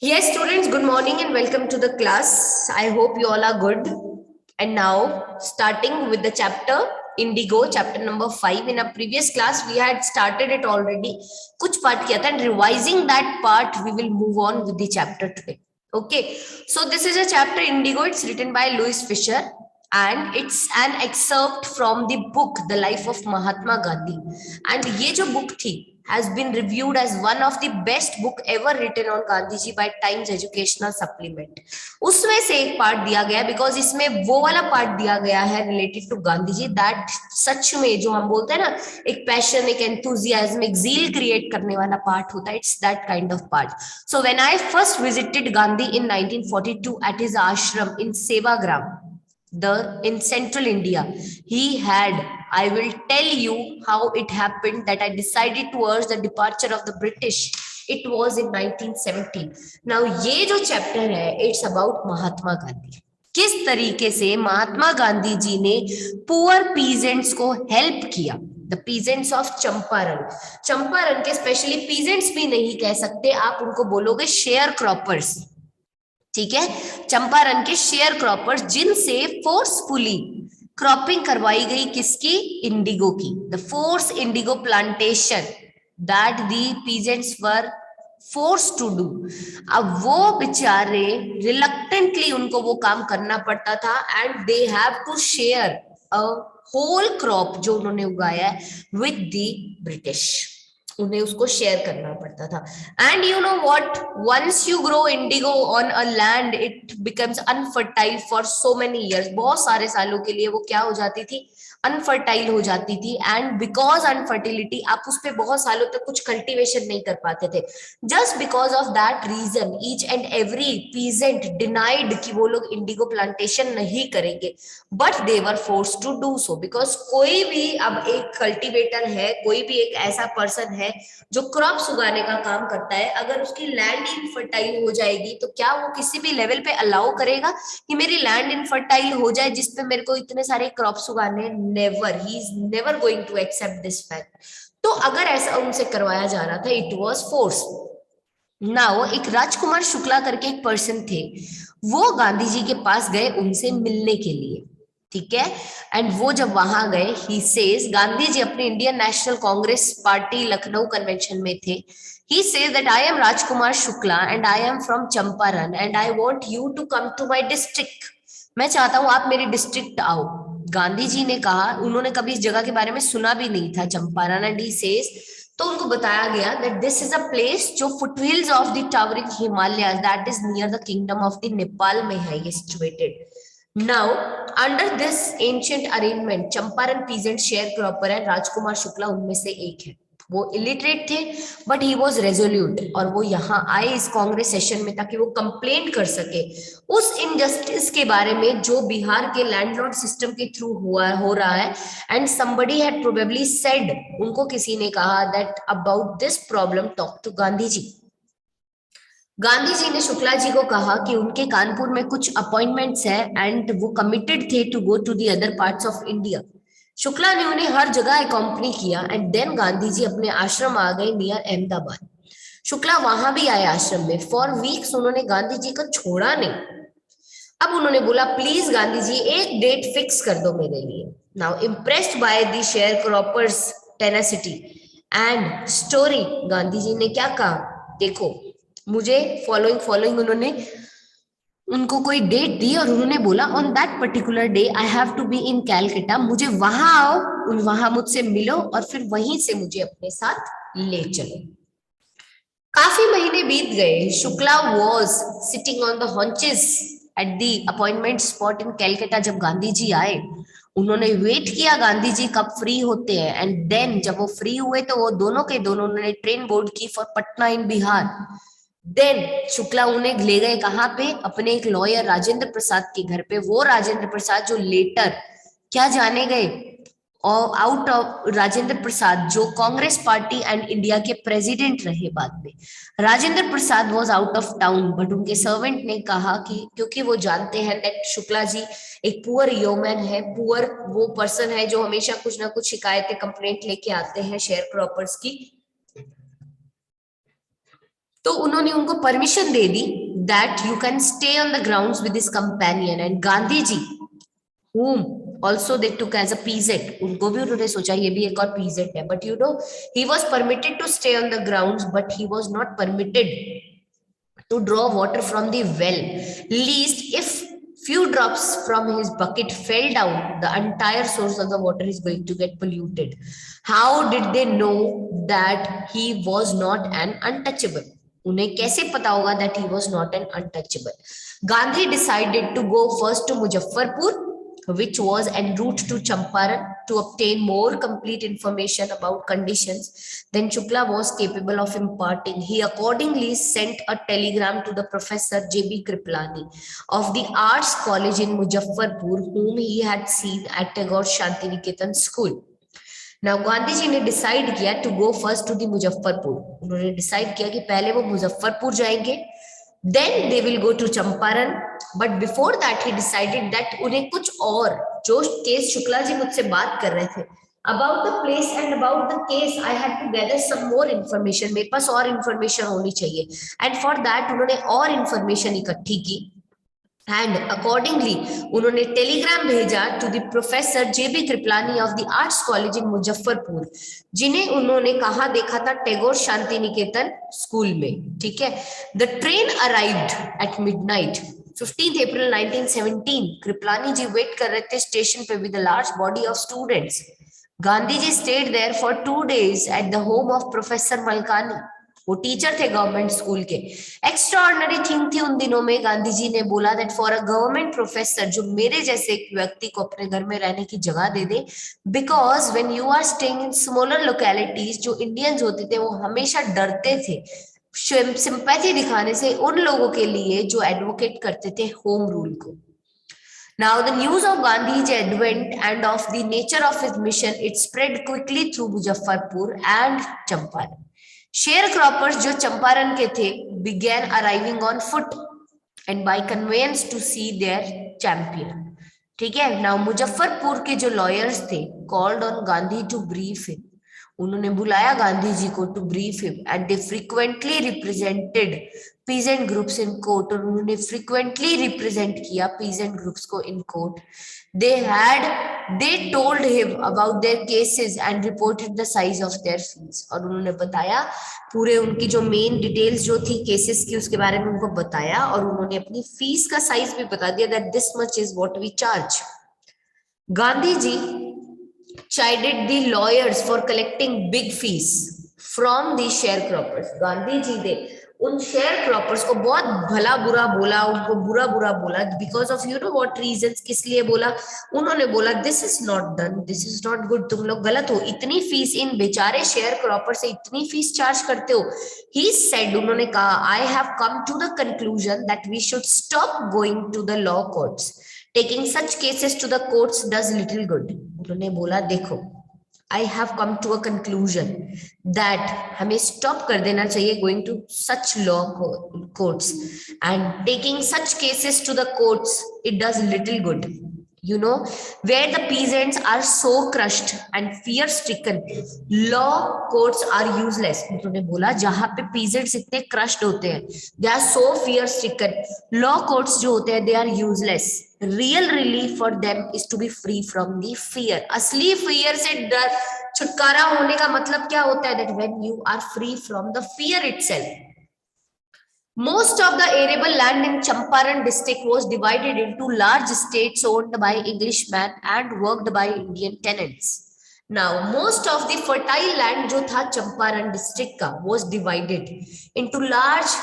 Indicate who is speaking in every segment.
Speaker 1: Yes, students, good morning and welcome to the class. I hope you all are good. And now, starting with the chapter Indigo, chapter number 5. In a previous class, we had started it already. Kuch part kiya tha, and revising that part, we will move on with the chapter today. Okay, so this is a chapter Indigo. It's written by Louis Fisher and it's an excerpt from the book The Life of Mahatma Gandhi. And ये जो book थी has been reviewed as one of the best book ever written on Gandhi ji by Times Educational Supplement. उसमें से एक part दिया गया because इसमें वो वाला पार्ट दिया गया है related to Gandhi ji that सच में जो हम बोलते हैं ना एक पैशन एक एंथुजियाज्म एक जील क्रिएट करने वाला पार्ट होता है it's that kind of part. So when I first visited Gandhi in 1942 at his ashram in Sevagram in central India, he had, I will tell you how it happened that I decided to urge the departure of the British. It was in 1917. Now ये जो chapter है it's about Mahatma Gandhi. किस तरीके से महात्मा गांधी जी ने poor peasants को help किया. The peasants of Champaran. Champaran के स्पेशली पीजेंट्स भी नहीं कह सकते आप उनको बोलोगे शेयर क्रॉपर्स. ठीक है, चंपारण के शेयर क्रॉपर्स जिनसे फोर्सफुली क्रॉपिंग करवाई गई किसकी इंडिगो की. The force indigo plantation that the peasants were force to do. अब वो बेचारे रिलक्टेंटली उनको वो काम करना पड़ता था and they have to share a whole crop जो उन्होंने उगाया है विद द ब्रिटिश. उन्हें उसको शेयर करना पड़ता था. And you know what, once you grow indigo on a land it becomes unfertile for so many years. बहुत सारे सालों के लिए वो क्या हो जाती थी, अनफर्टाइल हो जाती थी. एंड बिकॉज अनफर्टिलिटी आप उस पर बहुत सालों तक कुछ कल्टिवेशन नहीं कर पाते थे. Just because of that reason each and every peasant denied कि वो लोग इंडिगो प्लांटेशन नहीं करेंगे but they were force to do so. Because कोई भी अब एक कल्टिवेटर है, कोई भी एक ऐसा पर्सन है जो क्रॉप्स उगाने का काम करता है, अगर उसकी लैंड इनफर्टाइल हो जाएगी तो क्या वो किसी भी लेवल पे अलाउ करेगा कि मेरी लैंड इनफर्टाइल हो जाए जिसपे मेरे को इतने सारे क्रॉप्स उगाने. Never, he is never going to accept this fact. तो अगर ऐसा उनसे करवाया जा रहा था इट वाज फोर्स. नाउ एक राजकुमार शुक्ला करके एक पर्सन थे, वो गांधी जी के पास गए उनसे मिलने के लिए. ठीक है, एंड वो जब वहां गए ही सेज, गांधी जी अपने Indian National Congress party Lucknow convention में थे. He says that I am Rajkumar Shukla and I am from Champaran and I want you to come to my district. मैं चाहता हूं आप मेरे डिस्ट्रिक्ट आओ. गांधी जी ने कहा, उन्होंने कभी इस जगह के बारे में सुना भी नहीं था चंपारण. एंड ही सेज, तो उनको बताया गया that this is a place जो foothills of the towering Himalaya that is near the kingdom of the Nepal में है ये situated. Now, under this ancient arrangement, Champaran peasant sharecropper है, राजकुमार शुक्ला उनमें से एक है. वो इलिटरेट थे बट ही वॉज रेजोल्यूट और वो यहाँ आए इस कांग्रेस सेशन में ताकि वो कंप्लेंट कर सके उस इनजस्टिस के बारे में जो बिहार के लैंडलॉर्ड सिस्टम के थ्रू हो रहा है. And somebody had probably said, उनको किसी ने कहा that about this problem talk to Gandhi ji. Gandhi ji ने शुक्ला जी को कहा कि उनके कानपुर में कुछ अपॉइंटमेंट्स है एंड वो कमिटेड थे to go to the other parts of India. Shukla ने उन्हें हर जगह अकॉम्पनी किया एंड देन गांधी जी अपने आश्रम आ गए नियर अहमदाबाद. शुक्ला वहां भी आए आश्रम में. फॉर वीक्स उन्होंने गांधी जी को छोड़ा नहीं. अब उन्होंने बोला प्लीज गांधी जी एक डेट फिक्स कर दो मेरे लिए. Now impressed by the sharecroppers tenacity and story, Gandhi ji ने क्या कहा, देखो मुझे फॉलोइंग फॉलोइंग उन्होंने उनको कोई डेट दी और उन्होंने बोला on that particular day I have to be in Calcutta. मुझे वहां आओ, वहां मुझसे मिलो और फिर वहीं से मुझे अपने साथ ले चलो. काफी महीने बीत गए. Shukla was sitting on the haunches at the appointment spot in Calcutta. जब गांधी जी आए उन्होंने वेट किया गांधी जी कब फ्री होते हैं एंड देन जब वो फ्री हुए तो वो दोनों के दोनों उन्होंने ट्रेन बोर्ड की for Patna in Bihar. Then Shukla उन्हें ले गए कहाँ पे, अपने एक लॉयर राजेंद्र प्रसाद के घर पे. वो राजेंद्र प्रसाद जो लेटर क्या जाने गए और आउट ऑफ राजेंद्र प्रसाद जो कांग्रेस पार्टी एंड इंडिया के प्रेसिडेंट रहे बाद में. Rajendra Prasad was out of town but उनके सर्वेंट ने कहा कि क्योंकि वो जानते हैं दैट शुक्ला जी एक पुअर योमैन है, पुअर वो पर्सन है जो हमेशा कुछ ना कुछ शिकायतें कंप्लेंट लेके आते हैं शेयर क्रॉपर्स की. तो उन्होंने उनको परमिशन दे दी that you can stay on the grounds with his companion and Gandhi ji whom also they took as a peasant, उनको भी उन्होंने सोचा ये भी एक और peasant है, but you know he was permitted to stay on the grounds but he was not permitted to draw water from the well, least if few drops from his bucket fell down the entire source of the water is going to get polluted. How did they know that he was not an untouchable? उन्हें कैसे पता होगा that he was not an untouchable? Gandhi decided to go first to Muzaffarpur, which was en route to Champaran, to obtain more complete information about conditions than Shukla was capable of imparting. He accordingly sent a telegram to the professor J.B. Kriplani of the Arts College in Muzaffarpur, whom he had seen at Tagore Shantiniketan School. Now Gandhi ji ने decide किया to go first to the Muzaffarpur. उन्होंने decide किया कि पहले वो मुजफ्फरपुर जाएंगे, then they will go to Champaran, but before that he decided that उन्हें कुछ और, जो केस शुक्ला जी मुझसे बात कर रहे थे about the place and about the case, I had to gather some more information. मेरे पास और information होनी चाहिए, and for that उन्होंने और information इकट्ठी की, and accordingly उन्होंने टेलीग्राम भेजा to the professor JB Kripalani of the arts college in Muzaffarpur, जिन्हें उन्होंने कहा देखा था टैगोर शांति निकेतन स्कूल में. ठीक है. The train arrived at midnight 15 April 1917. Kripalani ji wait कर रहे थे स्टेशन पे with a large body of students. Gandhi ji stayed there for 2 days at the home of professor Malkani. वो टीचर थे गवर्नमेंट स्कूल के. एक्स्ट्राऑर्डिनरी थिंग थी उन दिनों में. गांधी जी ने बोला that for a government professor, जो मेरे जैसे एक व्यक्ति को अपने घर में रहने की जगह दे दे, because when you are staying in smaller localities, जो इंडियंस होते थे वो हमेशा डरते थे सिंपैथी दिखाने से उन लोगों के लिए जो एडवोकेट करते थे होम रूल को. Now the news of Gandhi's advent and of the nature of his mission, it spread quickly through Muzaffarpur and Champaran. Sharecroppers जो चंपारण के थे began arriving on foot and by conveyance to see their champion. ठीक है. Now Muzaffarpur के जो lawyers थे called on Gandhi to brief him. उन्होंने बुलाया गांधी जी को to brief him, and they frequently represented peasant groups in court. और उन्होंने फ्रीक्वेंटली रिप्रेजेंट किया पीजेंट ग्रुप्स को in court. They told him about their cases and reported the size of their fees. और उन्होंने बताया पूरे उनकी जो मेन डिटेल्स जो थी केसेस की उसके बारे में उनको बताया, और उन्होंने अपनी फीस का साइज भी बता दिया that this much is what we charge. Gandhi ji chided the lawyers for collecting big fees from the sharecroppers. Gandhi ji ने उन sharecroppers को बहुत भला बुरा बोला, उनको बुरा बुरा बोला, because of you know what reasons. किस लिए बोला? उन्होंने बोला this is not done, this is not good, तुम लोग गलत हो, इतनी फीस इन बेचारे sharecropper से इतनी फीस चार्ज करते हो. He said, उन्होंने कहा, I have come to the conclusion that we should stop going to the law courts. Taking such cases to the courts does little good. उन्होंने बोला देखो, I have come to a conclusion that हमें stop कर देना चाहिए going to such law courts, and taking such cases to the courts, it does little good. You know, where the peasants are so crushed and fear stricken, law courts are useless. उन्होंने बोला जहां पे peasants इतने crushed होते हैं, they are so fear stricken, law courts जो होते हैं they are useless. Real relief for them is to be free from the fear. असली fear से डर छुटकारा होने का मतलब क्या होता है? That when you are free from the fear itself. Most of the arable land in Champaran district was divided into large estates owned by Englishmen and worked by Indian tenants. Now, most of the fertile land जो था Champaran district का was divided into large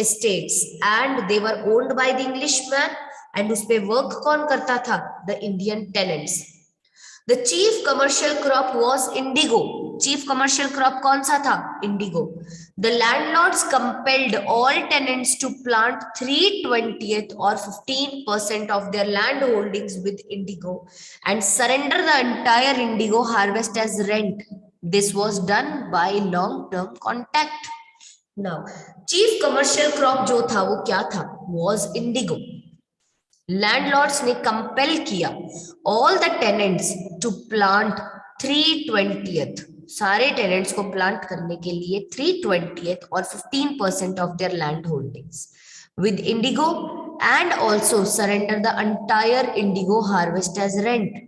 Speaker 1: estates and they were owned by the Englishmen, and उस पे work कौन करता था? The Indian tenants. The chief commercial crop was indigo. Chief commercial crop कौन सा था? Indigo. The landlords compelled all tenants to plant 3/20 or 15% of their land holdings with indigo and surrender the entire indigo harvest as rent. This was done by long-term contract. Now, chief commercial crop जो था वो क्या था? Was indigo. Landlords ने compel किया all the tenants to plant 3/20 सारे tenants को plant करने के लिए 3/20 और 15% of their land holdings with indigo and also surrender the entire indigo harvest as rent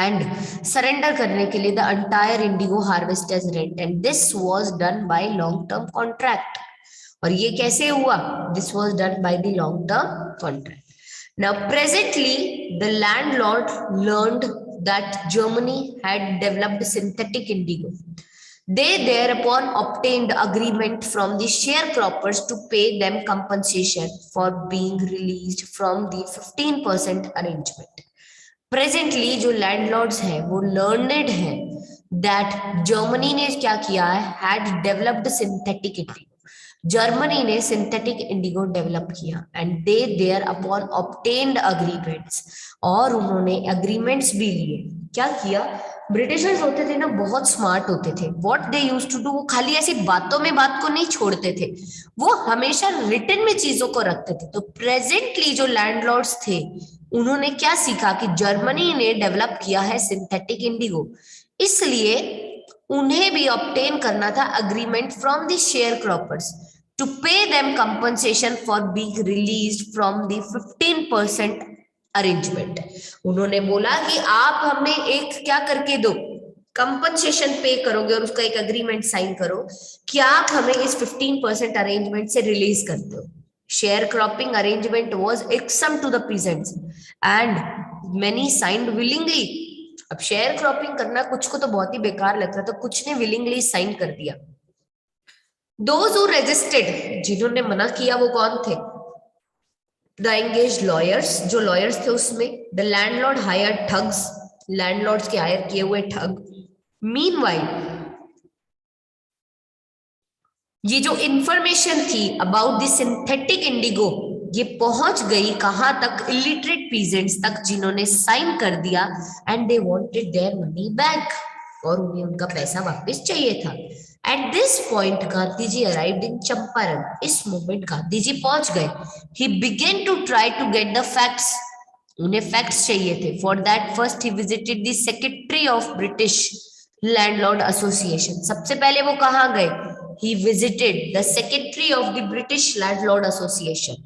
Speaker 1: and surrender करने के लिए the entire indigo harvest as rent and this was done by long term contract और ये कैसे हुआ? This was done by the long term contract. Now presently the landlord learned that Germany had developed synthetic indigo. They thereupon obtained agreement from the sharecroppers to pay them compensation for being released from the 15% arrangement. Presently जो landlords हैं वो learned हैं that Germany ने क्या किया है, had developed synthetic indigo. Germany ने synthetic indigo develop किया and they thereupon obtained agreements और उन्होंने अग्रीमेंट्स भी लिए. क्या किया? ब्रिटिशर्स होते थे ना, बहुत स्मार्ट होते थे. What they used to do, वो खाली ऐसी बातों में बात को नहीं छोड़ते थे, वो हमेशा रिटन में चीजों को रखते थे. तो प्रेजेंटली जो लैंडलॉर्ड्स थे उन्होंने क्या सीखा कि जर्मनी ने डेवलप किया है सिंथेटिक इंडिगो, इसलिए उन्हें भी ऑब्टेन करना था agreement from the share croppers to pay them compensation for being released from the 15% arrangement. उन्होंने बोला कि आप हमें एक क्या करके दो, कंपनसेशन पे करोगे और उसका एक अग्रीमेंट साइन करो कि आप हमें इस 15% अरेंजमेंट से रिलीज करते हो. Share cropping arrangement was irksome to the peasants and many signed willingly. अब शेयर क्रॉपिंग करना कुछ को तो बहुत ही बेकार लगता था, तो कुछ ने विलिंगली साइन कर दिया. Those who resisted, जिन्होंने मना किया वो कौन थे? The engaged lawyers, जो lawyers थे उसमें. The landlord hired thugs, landlords के हायर किए हुए ठग. Meanwhile, ये जो इंफॉर्मेशन थी about the synthetic indigo, ये पहुंच गई कहां तक? illiterate peasants तक, जिन्होंने साइन कर दिया and they wanted their money back, और उन्हें उनका पैसा वापस चाहिए था. At this point, Gandhi ji arrived in Champaran. इस मोमेंट गांधी जी पहुंच गए. He began to try to get the facts. उन्हें facts चाहिए थे. For that, first he visited the secretary of British Landlord Association. सबसे पहले वो कहाँ गए? He visited the secretary of the British Landlord Association.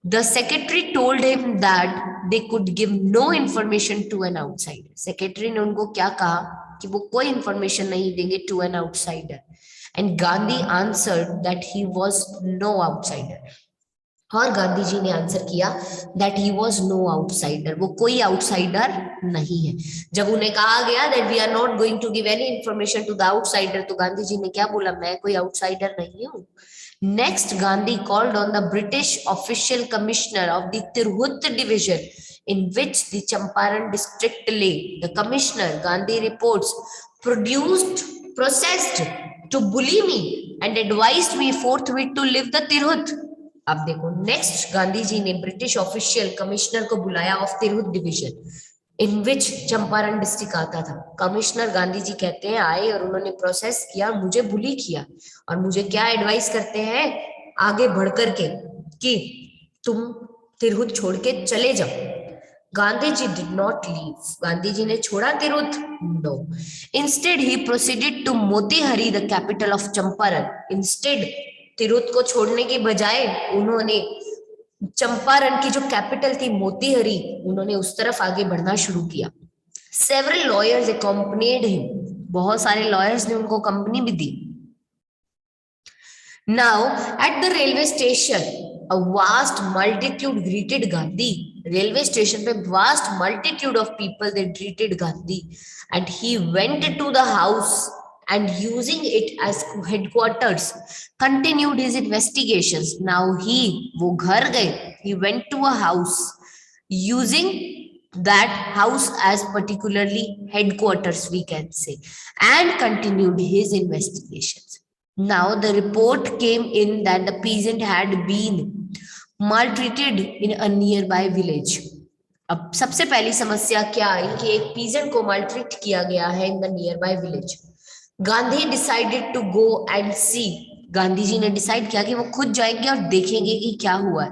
Speaker 1: The secretary told him that they could give no information to an outsider. Secretary ने उनको क्या कहा कि वो कोई इंफॉर्मेशन नहीं देंगे to an outsider. And Gandhi answered that he was no outsider. और गांधी जी ने आंसर किया that he was no outsider, वो कोई आउटसाइडर नहीं है. जब उन्हें कहा गया that we are not going to give any information to the outsider, तो गांधी जी ने क्या बोला? मैं कोई आउटसाइडर नहीं हूँ. Next Gandhi called on the British official commissioner of the Tirhut division in which the Champaran district lay. The commissioner, Gandhi reports, processed to bully me and advised me forthwith to leave the Tirhut. अब देखो, next Gandhi ji ने British official commissioner को बुलाया of Tirhut division in which Champaran district आता था. Commissioner Gandhi ji कहते हैं आए और उन्होंने प्रोसेस किया, मुझे बुली किया और मुझे क्या एडवाइस करते हैं आगे बढ़कर के कि तुम तिरहुत छोड़ के चले जाओ. Gandhi ji did not leave. Gandhi ji ने छोड़ा Tirhut? No. Instead he proceeded to Motihari, the capital of Champaran. Instead Tirhut को छोड़ने के बजाय उन्होंने चंपारण की जो कैपिटल थी मोतीहारी, उन्होंने उस तरफ आगे बढ़ना शुरू किया. Several lawyers accompanied him. बहुत सारे लॉयर्स ने उनको कंपनी भी दी. Now at the railway station a vast multitude greeted Gandhi. Railway station पे vast multitude of people they greeted Gandhi and he went to the house and using it as headquarters continued his investigations. Now वो घर गए, he went to a house using that house as particularly headquarters we can say and continued his investigations. Now the report came in that the peasant had been maltreated in a nearby village. अब सबसे पहली समस्या क्या आई कि एक peasant को मालट्रीट किया गया है in the nearby village. Gandhi decided to go and see. Gandhi ji ने डिसाइड किया कि वो खुद जाएंगे और देखेंगे कि क्या हुआ है.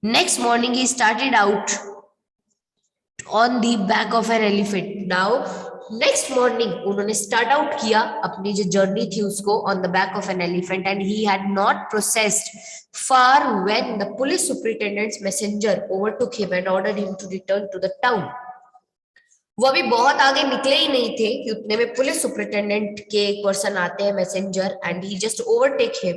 Speaker 1: Next morning he started out on the back of an elephant. Now next morning उन्होंने स्टार्ट आउट किया अपनी जो जर्नी थी उसको on the back of an elephant, and he had not processed far when the police superintendent's messenger overtook him and ordered him to return to the town. वो अभी बहुत आगे निकले ही नहीं थे कि उतने में पुलिस सुपरिटेंडेंट के एक पर्सन आते हैं, messenger, and he just overtake him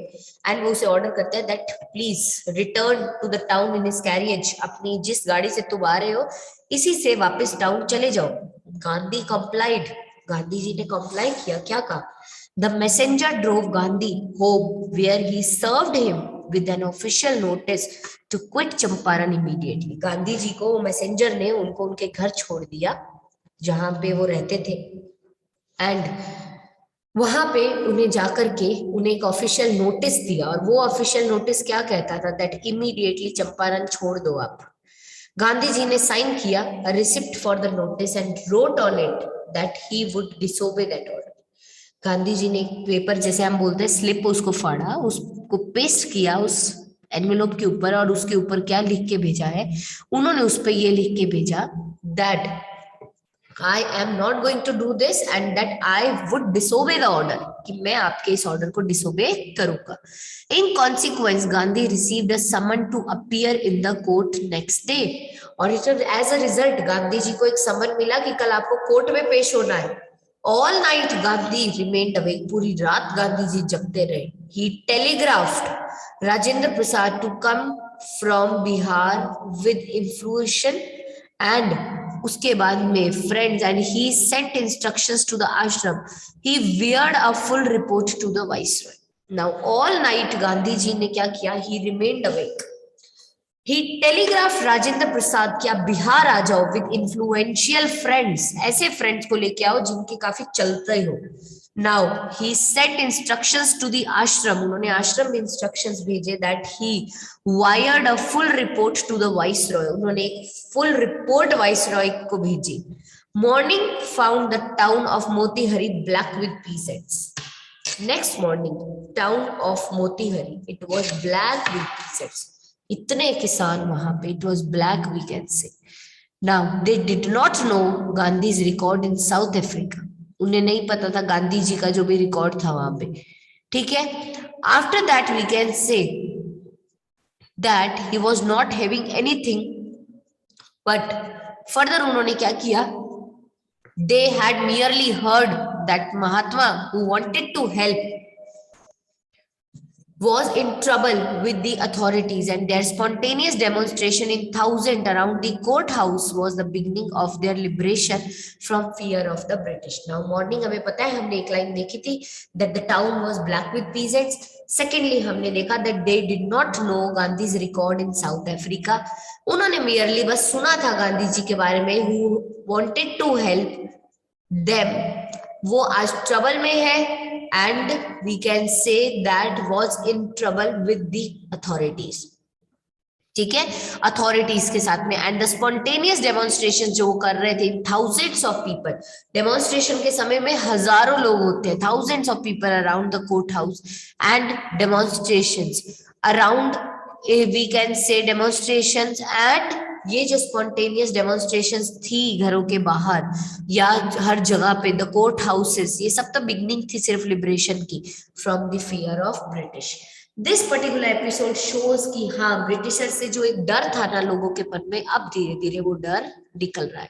Speaker 1: एंड वो उसे ऑर्डर करते हैं that please return to the town in his carriage, अपनी जिस गाड़ी से तुम आ रहे हो इसी से वापस टाउन चले जाओ। गांधी कंप्लाइड, गांधी जी ने कंप्लाई किया, क्या कहा? The messenger drove Gandhi home where he served him with an official notice to quit Champaran immediately. Gandhi ji को मैसेंजर ने उनको उनके घर छोड़ दिया जहां पे वो रहते थे, एंड वहां पे उन्हें जाकर के उन्हें एक ऑफिशियल नोटिस दिया, और वो ऑफिशियल नोटिस क्या कहता था? दैट इमीडिएटली चंपारण छोड़ दो आप। गांधी जी ने साइन किया receipt for the notice and wrote on it that he would disobey that order. Gandhi ji ने एक पेपर, जैसे हम बोलते हैं स्लिप, उसको फाड़ा, उसको पेस्ट किया उस एनवेलोप के ऊपर, और उसके ऊपर क्या लिख के भेजा है? उन्होंने उस पर ये लिख के भेजा that I am not going to do this and that I would disobey the order, कि मैं आपके इस ऑर्डर को डिसोबे करूंगा। In consequence, Gandhi received a summon to appear in the court next day, और as a result Gandhi ji को एक समन मिला कि कल आपको कोर्ट में पेश होना है। All night Gandhi remained awake, पूरी रात गांधी जी जगते रहे। He telegraphed Rajendra Prasad to come from Bihar with information, and उसके बाद में friends, and he sent instructions to the ashram, he wired a full report to the viceroy. Now all night Gandhi ji ने क्या किया? He remained awake. He telegraph Rajendra Prasad, क्या बिहार आ जाओ with influential friends, ऐसे फ्रेंड्स को लेके आओ जिनके काफी चलते हो। Now he sent instructions to the ashram, उन्होंने आश्रम में इंस्ट्रक्शंस भेजे that he wired a full report to the viceroy, उन्होंने एक फुल रिपोर्ट वाइसरॉय को भेजी। Morning found the town of Motihari black with peasants. Next morning town of Motihari, it was black with peasants, इतने किसान वहां पे, it was black we can say. Now they did not know Gandhi's record in South Africa, उन्हें नहीं पता था गांधी जी का जो भी रिकॉर्ड था वहां पे, ठीक है। After that we can say that he was not having anything, but further उन्होंने क्या किया? They had merely heard that Mahatma who wanted to help was in trouble with the authorities, and their spontaneous demonstration in thousands around the courthouse was the beginning of their liberation from fear of the British. Now morning हमें पता है, हमने एक line देखी थी that the town was black with peasants. Secondly हमने देखा that they did not know Gandhi's record in South Africa. उन्होंने merely बस सुना था गांधी जी के बारे में, who wanted to help them, वो आज ट्रबल में है, and we can say that was in trouble with the authorities, ठीक है, अथॉरिटीज के साथ में। एंड द स्पॉन्टेनियस डेमोन्स्ट्रेशन जो वो कर रहे थे, थाउजेंड्स ऑफ पीपल, डेमोन्स्ट्रेशन के समय में हजारों लोग होते हैं, thousands of people around the court house, and demonstrations around, we can say demonstrations, and ये जो स्पॉन्टेनियस डेमोन्स्ट्रेशंस थी घरों के बाहर या हर जगह पे, द कोर्ट हाउसेस, ये सब तो बिगनिंग थी सिर्फ लिबरेशन की from the fear of British. This particular episode shows कि हाँ, ब्रिटिशर से जो एक डर था ना लोगों के मन में, अब धीरे धीरे वो डर निकल रहा है।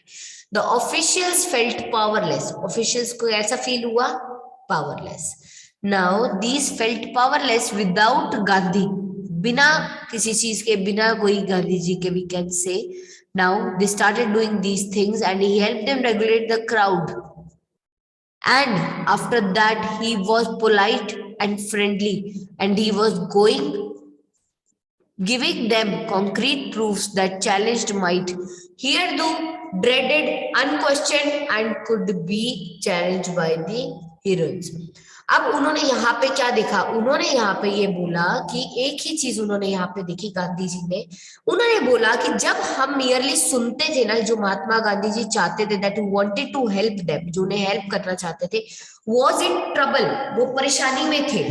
Speaker 1: The officials felt powerless, officials को ऐसा फील हुआ powerless. Now these felt powerless without Gandhi, बिना किसी चीज के, बिना कोई गांधी जी के, we can say. Now they started doing these things and he helped them regulate the crowd, and after that he was polite and friendly, and he was giving them concrete proofs that challenged might, hitherto dreaded, unquestioned, and could be challenged by the heroes. अब उन्होंने यहाँ पे क्या देखा? उन्होंने यहाँ पे ये बोला कि एक ही चीज उन्होंने यहाँ पे देखी गांधी जी ने, उन्होंने बोला कि जब हम मियरली सुनते थे ना, जो महात्मा गांधी जी चाहते थे, that wanted to help them, जो उन्हें हेल्प करना चाहते थे, वाज इन ट्रबल, वो परेशानी में थे,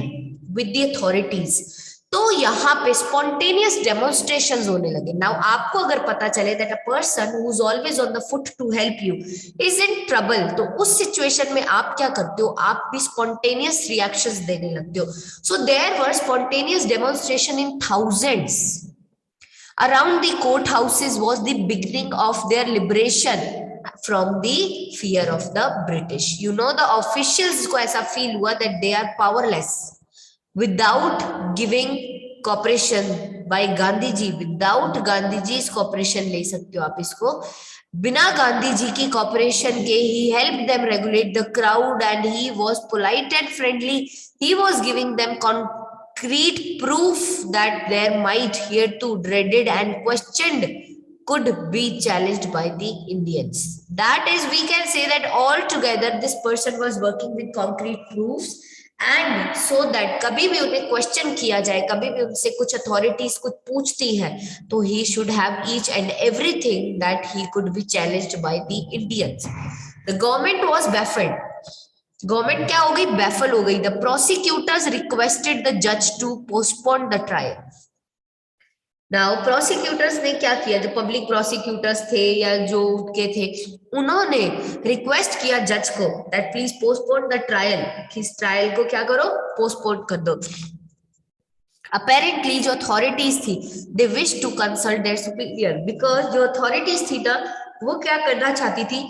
Speaker 1: विद द अथॉरिटीज, तो यहाँ पे स्पॉन्टेनियस डेमोन्स्ट्रेशंस होने लगे. नाउ आपको अगर पता चले that a person who is always on the foot to help you is in trouble, तो उस सिचुएशन में आप क्या करते हो, आप भी स्पॉन्टेनियस रिएक्शंस देने लगते हो. So there were spontaneous demonstration in thousands around the courthouses was the beginning of their liberation from the fear of the British. You know, the officials को ऐसा feel हुआ that they are powerless without giving cooperation by Gandhi ji. Without Gandhi ji cooperation ले सकते हो आप इसको, बिना गांधी जी की cooperation के he helped them regulate the crowd and he was polite and friendly. He was giving them concrete proof that their might, hereto dreaded and questioned, could be challenged by the Indians. That is, we can say that altogether this person was working with concrete proofs, and so that कभी भी उन्हें question किया जाए, कभी भी उनसे कुछ authorities कुछ पूछती है, तो he should have each and everything that he could be challenged by the Indians. The government was baffled. Government क्या हो गई, बैफल हो गई. द प्रोसिक्यूटर्स रिक्वेस्टेड द जज to postpone the trial. Now prosecutors ने क्या किया, जो पब्लिक प्रोसिक्यूटर्स थे या जो के थे, उन्होंने रिक्वेस्ट किया जज को that please postpone the trial, इस ट्रायल को क्या करो, पोस्टपोन कर दो. अपेरेंटली जो अथॉरिटीज थी they wish to consult their superior, because जो अथॉरिटीज थी ना वो क्या करना चाहती थी,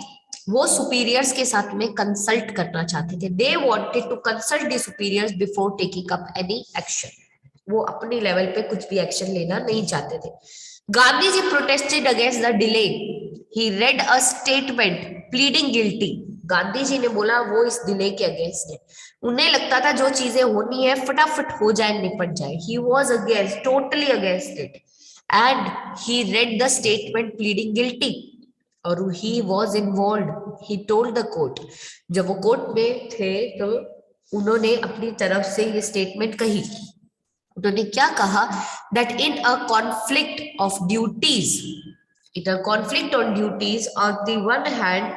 Speaker 1: वो सुपीरियर्स के साथ में कंसल्ट करना चाहते थे. They wanted to consult the superiors before taking up any action. वो अपनी लेवल पे कुछ भी एक्शन लेना नहीं चाहते थे. Gandhi ji protested against the delay. He read a statement pleading guilty. Gandhi ji ने बोला वो इस डिले के अगेंस्ट है. उन्हें लगता था जो चीजें होनी है फटाफट हो जाए, निपट जाए. He was against, totally against it, and he read the statement pleading guilty. और he was involved. He told the court. जब वो कोर्ट में थे तो उन्होंने अपनी तरफ से ये स्टेटमेंट कही. उन्होंने क्या कहा, that in a conflict of duties, in a conflict on duties, on the one hand,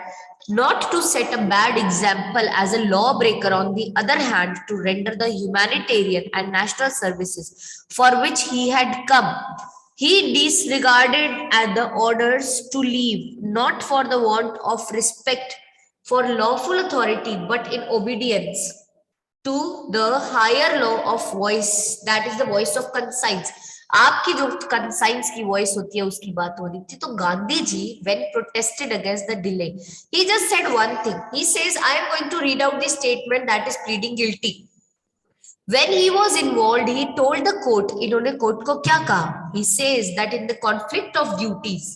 Speaker 1: not to set a bad example as a lawbreaker, on the other hand, to render the humanitarian and national services for which he had come. He disregarded the orders to leave, not for the want of respect for lawful authority, but in obedience to the higher law of voice, that is the voice of conscience. आपकी जो conscience की voice होती है उसकी बात हो रही थी. तो गांधी जी when protested against the delay, he just said one thing. He says, I am going to read out the statement that is pleading guilty. When he was involved, he told the court, इन्होंने court को क्या कहा, he says that in the conflict of duties,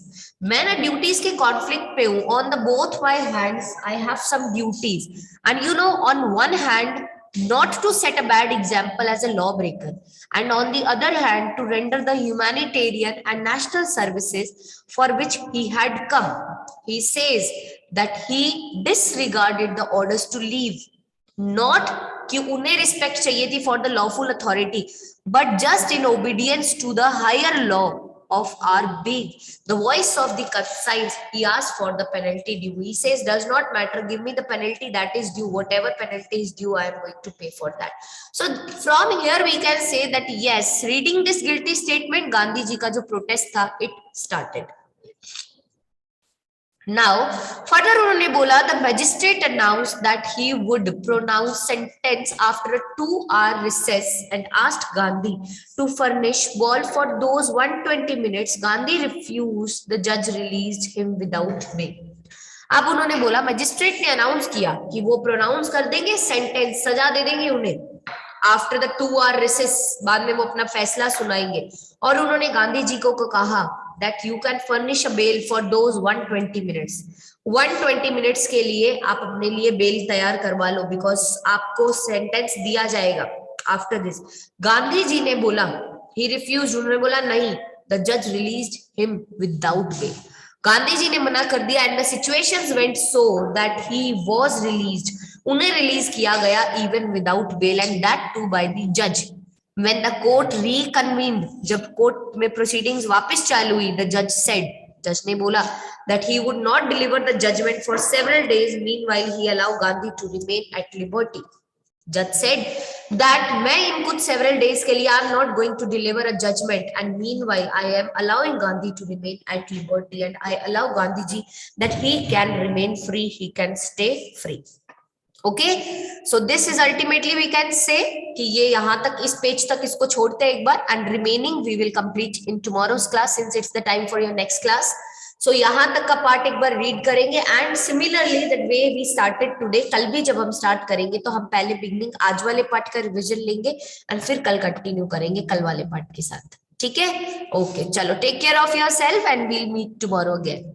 Speaker 1: मैं ना duties के conflict पे हूँ. on the both my hands I have some duties, and you know, on one hand not to set a bad example as a lawbreaker, and on the other hand to render the humanitarian and national services for which he had come. He says that he disregarded the orders to leave, not कि उन्हें respect चाहिए थी for the lawful authority, but just in obedience to the higher law of our being, the voice of the conscience. He asked for the penalty due. He says, does not matter, give me the penalty that is due. Whatever penalty is due, I am going to pay for that. So from here we can say that yes, reading this guilty statement, Gandhi ji ka jo protest tha, it started. Now, further उन्होंने बोला, the magistrate announced that he would pronounce sentence after a 2-hour recess and asked Gandhi to furnish bail for those 120 minutes. Gandhi refused. The judge released him without bail. अब उन्होंने बोला, magistrate ने announce किया कि वो pronounce कर देंगे sentence, सजा दे देंगे उन्हें आफ्टर द 2-hour recess. बाद में वो अपना फैसला सुनाएंगे. और उन्होंने गांधी जी को कहा that you can furnish a bail for those 120 minutes. 120 minutes के लिए आप अपने लिए बेल तैयार करवा लो, because आपको सेंटेंस दिया जाएगा आफ्टर दिस. गांधी जी ने बोला, he refused. उन्होंने बोला नहीं. The judge released him without bail. Gandhi ji ने मना कर दिया, and the situations went so that he was released. उन्हें रिलीज किया गया even without bail, and that too by the judge. When the court reconvened, जब कोर्ट में प्रोसीडिंग्स वापस चालू हुई, the judge said, जज ने बोला that he would not deliver the judgment for several days. Meanwhile, he allowed Gandhi to remain at liberty. Judge said that मैं in कुछ several days के लिए I am not going to deliver a judgment, and meanwhile I am allowing Gandhi to remain at liberty, and I allow Gandhi ji that he can remain free, he can stay free. Okay, so this is ultimately we can say कि ये यहाँ तक इस page तक इसको छोड़ते हैं एक बार, and remaining we will complete in tomorrow's class since it's the time for your next class. So यहाँ तक का पार्ट एक बार रीड करेंगे, and similarly the way we started today, कल भी जब हम स्टार्ट करेंगे तो हम पहले बिगनिंग आज वाले पार्ट का रिवीजन लेंगे एंड फिर कल कंटिन्यू करेंगे कल वाले पार्ट के साथ. ठीक है, ओके, चलो take care of yourself and we'll meet tomorrow again.